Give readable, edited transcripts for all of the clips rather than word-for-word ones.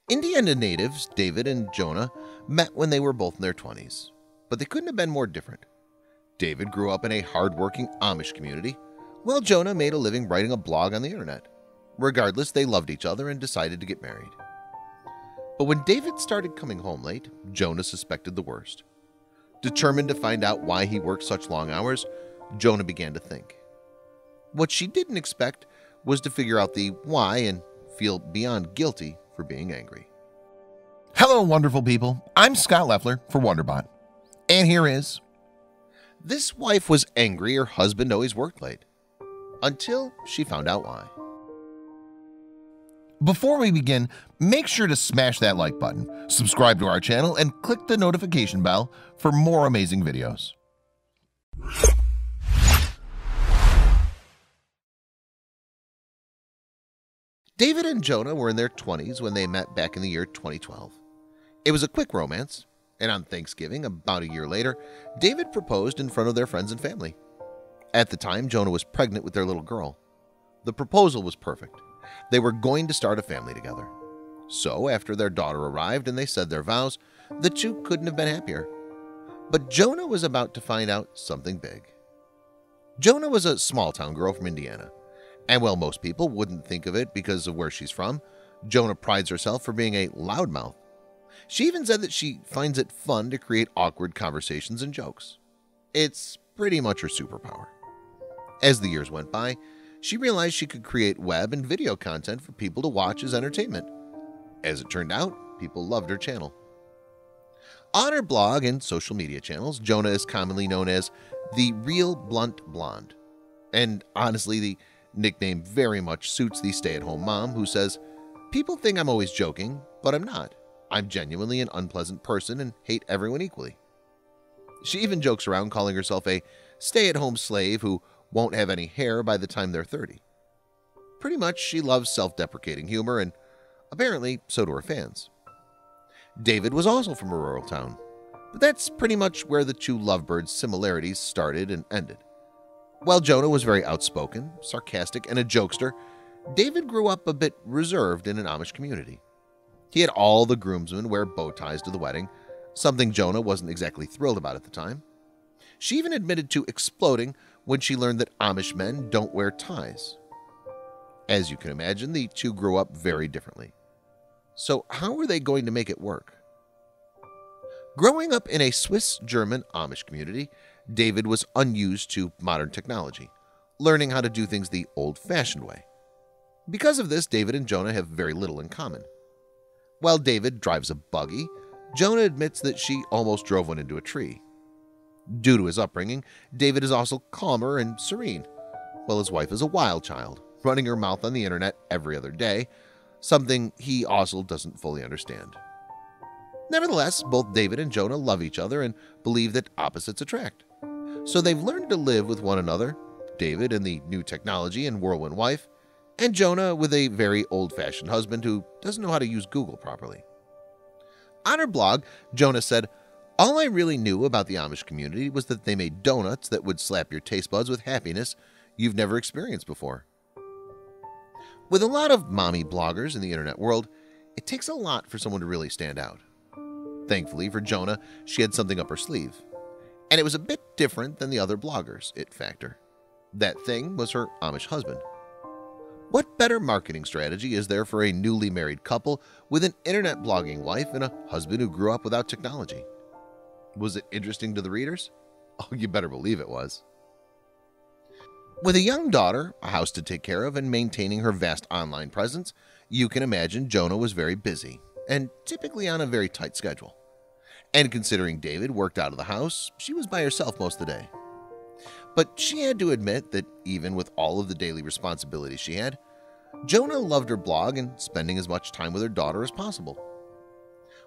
Indiana natives David and Jonah met when they were both in their 20s, but they couldn't have been more different. David grew up in a hard-working Amish community, while Jonah made a living writing a blog on the internet. Regardless, they loved each other and decided to get married. But when David started coming home late, Jonah suspected the worst. Determined to find out why he worked such long hours, Jonah began to think. What she didn't expect was to figure out the why and feel beyond guilty for being angry. Hello, wonderful people. I'm Scott Leffler for WonderBot. And here is... This wife was angry her husband always worked late, until she found out why. Before we begin, make sure to smash that like button, subscribe to our channel, and click the notification bell for more amazing videos. David and Jonah were in their 20s when they met back in the year 2012. It was a quick romance, and on Thanksgiving, about a year later, David proposed in front of their friends and family. At the time, Jonah was pregnant with their little girl. The proposal was perfect. They were going to start a family together. So after their daughter arrived and they said their vows, the two couldn't have been happier. But Jonah was about to find out something big. Jonah was a small-town girl from Indiana. And while most people wouldn't think of it because of where she's from, Jonah prides herself for being a loudmouth. She even said that she finds it fun to create awkward conversations and jokes. It's pretty much her superpower. As the years went by, she realized she could create web and video content for people to watch as entertainment. As it turned out, people loved her channel. On her blog and social media channels, Jonah is commonly known as the Real Blunt Blonde. And honestly, the nickname very much suits the stay-at-home mom who says, "People think I'm always joking, but I'm not. I'm genuinely an unpleasant person and hate everyone equally." She even jokes around calling herself a stay-at-home slave who won't have any hair by the time they're 30. Pretty much, she loves self-deprecating humor, and apparently so do her fans. David was also from a rural town, but that's pretty much where the two lovebirds' similarities started and ended. While Jonah was very outspoken, sarcastic, and a jokester, David grew up a bit reserved in an Amish community. He had all the groomsmen wear bow ties to the wedding, something Jonah wasn't exactly thrilled about at the time. She even admitted to exploding when she learned that Amish men don't wear ties. As you can imagine, the two grew up very differently. So how were they going to make it work? Growing up in a Swiss-German Amish community, David was unused to modern technology, learning how to do things the old-fashioned way. Because of this, David and Jonah have very little in common. While David drives a buggy, Jonah admits that she almost drove one into a tree. Due to his upbringing, David is also calmer and serene, while his wife is a wild child, running her mouth on the internet every other day, something he also doesn't fully understand. Nevertheless, both David and Jonah love each other and believe that opposites attract. So they've learned to live with one another, David in the new technology and whirlwind wife, and Jonah with a very old-fashioned husband who doesn't know how to use Google properly. On her blog, Jonah said, "All I really knew about the Amish community was that they made donuts that would slap your taste buds with happiness you've never experienced before." With a lot of mommy bloggers in the internet world, it takes a lot for someone to really stand out. Thankfully for Jonah, she had something up her sleeve. And it was a bit different than the other bloggers' it factor. That thing was her Amish husband. What better marketing strategy is there for a newly married couple with an internet blogging wife and a husband who grew up without technology? Was it interesting to the readers? Oh, you better believe it was. With a young daughter, a house to take care of, and maintaining her vast online presence, you can imagine Jonah was very busy and typically on a very tight schedule. And considering David worked out of the house, she was by herself most of the day. But she had to admit that even with all of the daily responsibilities she had, Jonah loved her blog and spending as much time with her daughter as possible.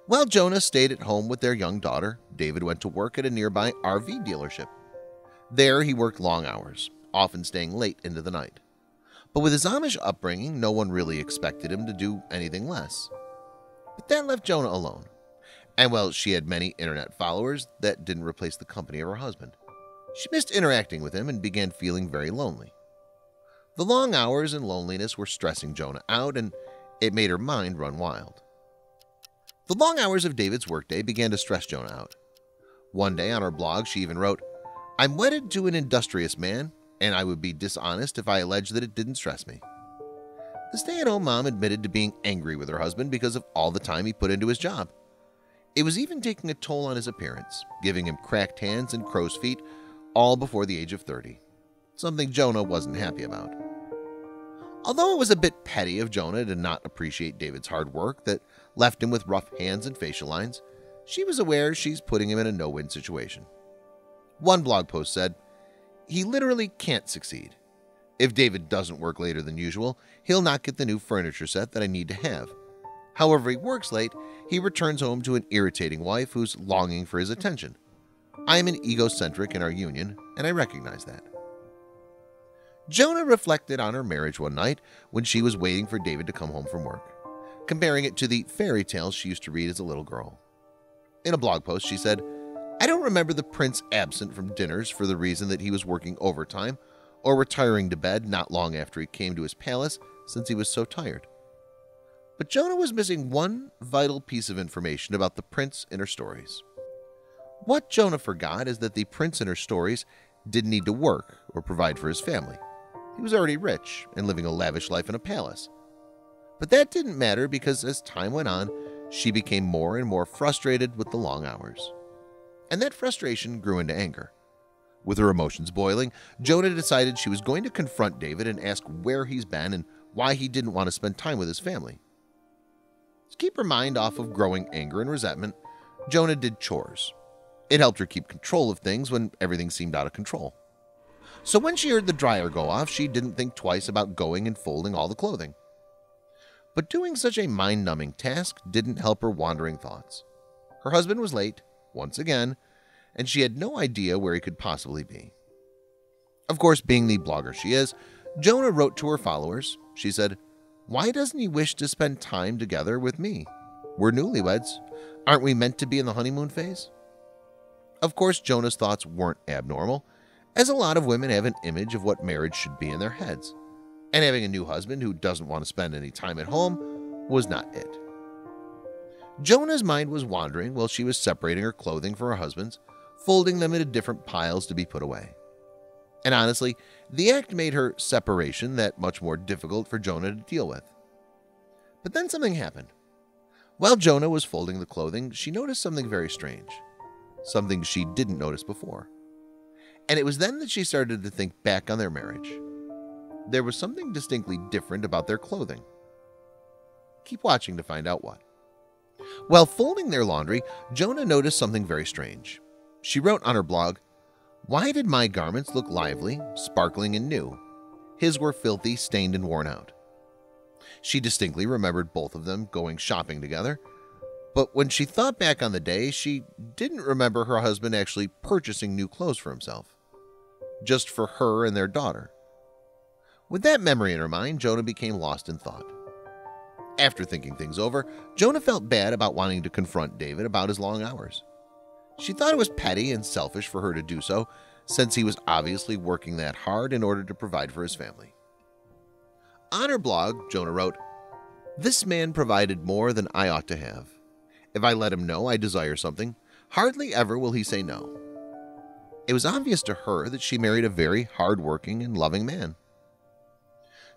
While Jonah stayed at home with their young daughter, David went to work at a nearby RV dealership. There he worked long hours, often staying late into the night. But with his Amish upbringing, no one really expected him to do anything less. But that left Jonah alone. And while she had many internet followers, that didn't replace the company of her husband. She missed interacting with him and began feeling very lonely. The long hours and loneliness were stressing Jonah out, and it made her mind run wild. The long hours of David's workday began to stress Jonah out. One day on her blog, she even wrote, "I'm wedded to an industrious man, and I would be dishonest if I alleged that it didn't stress me." The stay-at-home mom admitted to being angry with her husband because of all the time he put into his job. It was even taking a toll on his appearance, giving him cracked hands and crow's feet, all before the age of 30, something Jonah wasn't happy about. Although it was a bit petty of Jonah to not appreciate David's hard work that left him with rough hands and facial lines, she was aware she's putting him in a no-win situation. One blog post said, "He literally can't succeed. If David doesn't work later than usual, he'll not get the new furniture set that I need to have. However he works late, he returns home to an irritating wife who's longing for his attention. I am an egocentric in our union, and I recognize that." Jonah reflected on her marriage one night when she was waiting for David to come home from work, comparing it to the fairy tales she used to read as a little girl. In a blog post, she said, "I don't remember the prince absent from dinners for the reason that he was working overtime or retiring to bed not long after he came to his palace since he was so tired." But Jonah was missing one vital piece of information about the prince in her stories. What Jonah forgot is that the prince in her stories didn't need to work or provide for his family. He was already rich and living a lavish life in a palace. But that didn't matter because as time went on, she became more and more frustrated with the long hours. And that frustration grew into anger. With her emotions boiling, Jonah decided she was going to confront David and ask where he's been and why he didn't want to spend time with his family. To keep her mind off of growing anger and resentment, Jonah did chores. It helped her keep control of things when everything seemed out of control. So when she heard the dryer go off, she didn't think twice about going and folding all the clothing. But doing such a mind-numbing task didn't help her wandering thoughts. Her husband was late, once again, and she had no idea where he could possibly be. Of course, being the blogger she is, Jonah wrote to her followers. She said, "Why doesn't he wish to spend time together with me? We're newlyweds. Aren't we meant to be in the honeymoon phase?" Of course, Jonah's thoughts weren't abnormal, as a lot of women have an image of what marriage should be in their heads, and having a new husband who doesn't want to spend any time at home was not it. Jonah's mind was wandering while she was separating her clothing from her husband's, folding them into different piles to be put away. And honestly, the act made her separation that much more difficult for Jonah to deal with. But then something happened. While Jonah was folding the clothing, she noticed something very strange, something she didn't notice before. And it was then that she started to think back on their marriage. There was something distinctly different about their clothing. Keep watching to find out what. While folding their laundry, Jonah noticed something very strange. She wrote on her blog, "Why did my garments look lively, sparkling, and new? His were filthy, stained, and worn out." She distinctly remembered both of them going shopping together, but when she thought back on the day, she didn't remember her husband actually purchasing new clothes for himself, just for her and their daughter. With that memory in her mind, Jonah became lost in thought. After thinking things over, Jonah felt bad about wanting to confront David about his long hours. She thought it was petty and selfish for her to do so, since he was obviously working that hard in order to provide for his family. On her blog, Jonah wrote, "This man provided more than I ought to have. If I let him know I desire something, hardly ever will he say no." It was obvious to her that she married a very hard-working and loving man.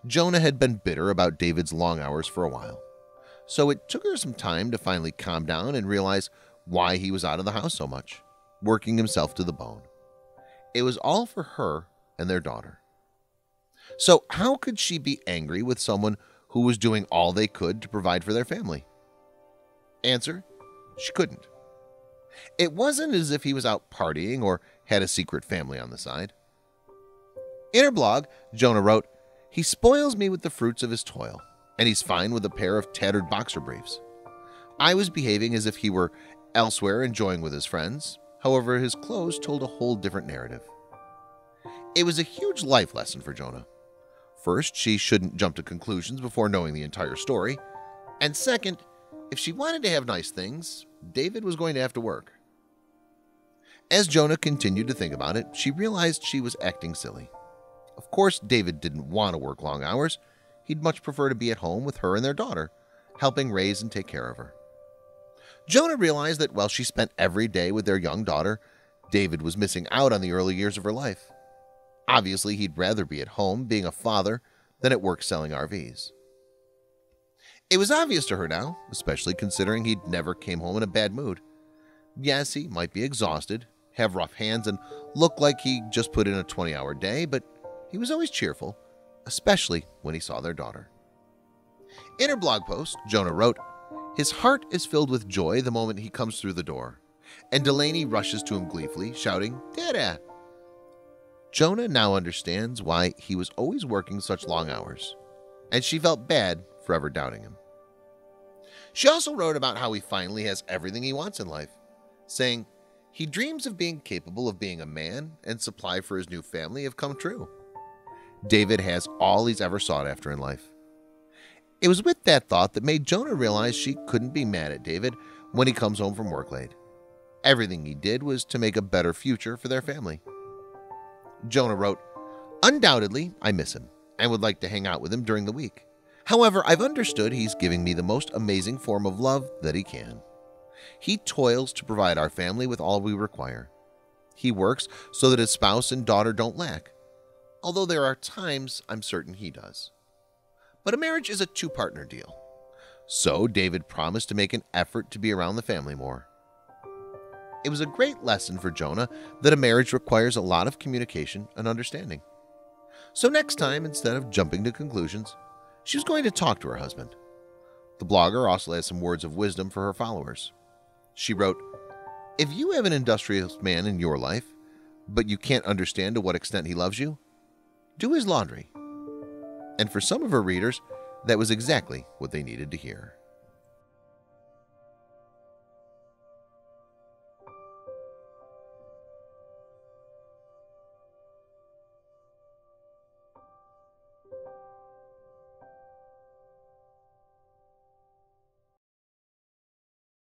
Jonah had been bitter about David's long hours for a while, so it took her some time to finally calm down and realize why he was out of the house so much, working himself to the bone. It was all for her and their daughter. So how could she be angry with someone who was doing all they could to provide for their family? Answer: she couldn't. It wasn't as if he was out partying or had a secret family on the side. In her blog, Jonah wrote, "He spoils me with the fruits of his toil, and he's fine with a pair of tattered boxer briefs. I was behaving as if he were elsewhere enjoying with his friends. However, his clothes told a whole different narrative." It was a huge life lesson for Jonah. First, she shouldn't jump to conclusions before knowing the entire story. And second, if she wanted to have nice things, David was going to have to work. As Jonah continued to think about it, she realized she was acting silly. Of course, David didn't want to work long hours. He'd much prefer to be at home with her and their daughter, helping raise and take care of her. Jonah realized that while she spent every day with their young daughter, David was missing out on the early years of her life. Obviously, he'd rather be at home being a father than at work selling RVs. It was obvious to her now, especially considering he'd never came home in a bad mood. Yes, he might be exhausted, have rough hands, and look like he just put in a 20-hour day, but he was always cheerful, especially when he saw their daughter. In her blog post, Jonah wrote, "His heart is filled with joy the moment he comes through the door, and Delaney rushes to him gleefully, shouting, 'Dada!'" Jonah now understands why he was always working such long hours, and she felt bad for ever doubting him. She also wrote about how he finally has everything he wants in life, saying, "He dreams of being capable of being a man and supply for his new family have come true. David has all he's ever sought after in life." It was with that thought that made Jonah realize she couldn't be mad at David when he comes home from work late. Everything he did was to make a better future for their family. Jonah wrote, "Undoubtedly, I miss him and would like to hang out with him during the week. However, I've understood he's giving me the most amazing form of love that he can. He toils to provide our family with all we require. He works so that his spouse and daughter don't lack, although there are times I'm certain he does. But a marriage is a two-partner deal. So David promised to make an effort to be around the family more." It was a great lesson for Jonah that a marriage requires a lot of communication and understanding. So next time, instead of jumping to conclusions, she was going to talk to her husband. The blogger also has some words of wisdom for her followers. She wrote, "If you have an industrious man in your life, but you can't understand to what extent he loves you, do his laundry." And for some of her readers, that was exactly what they needed to hear.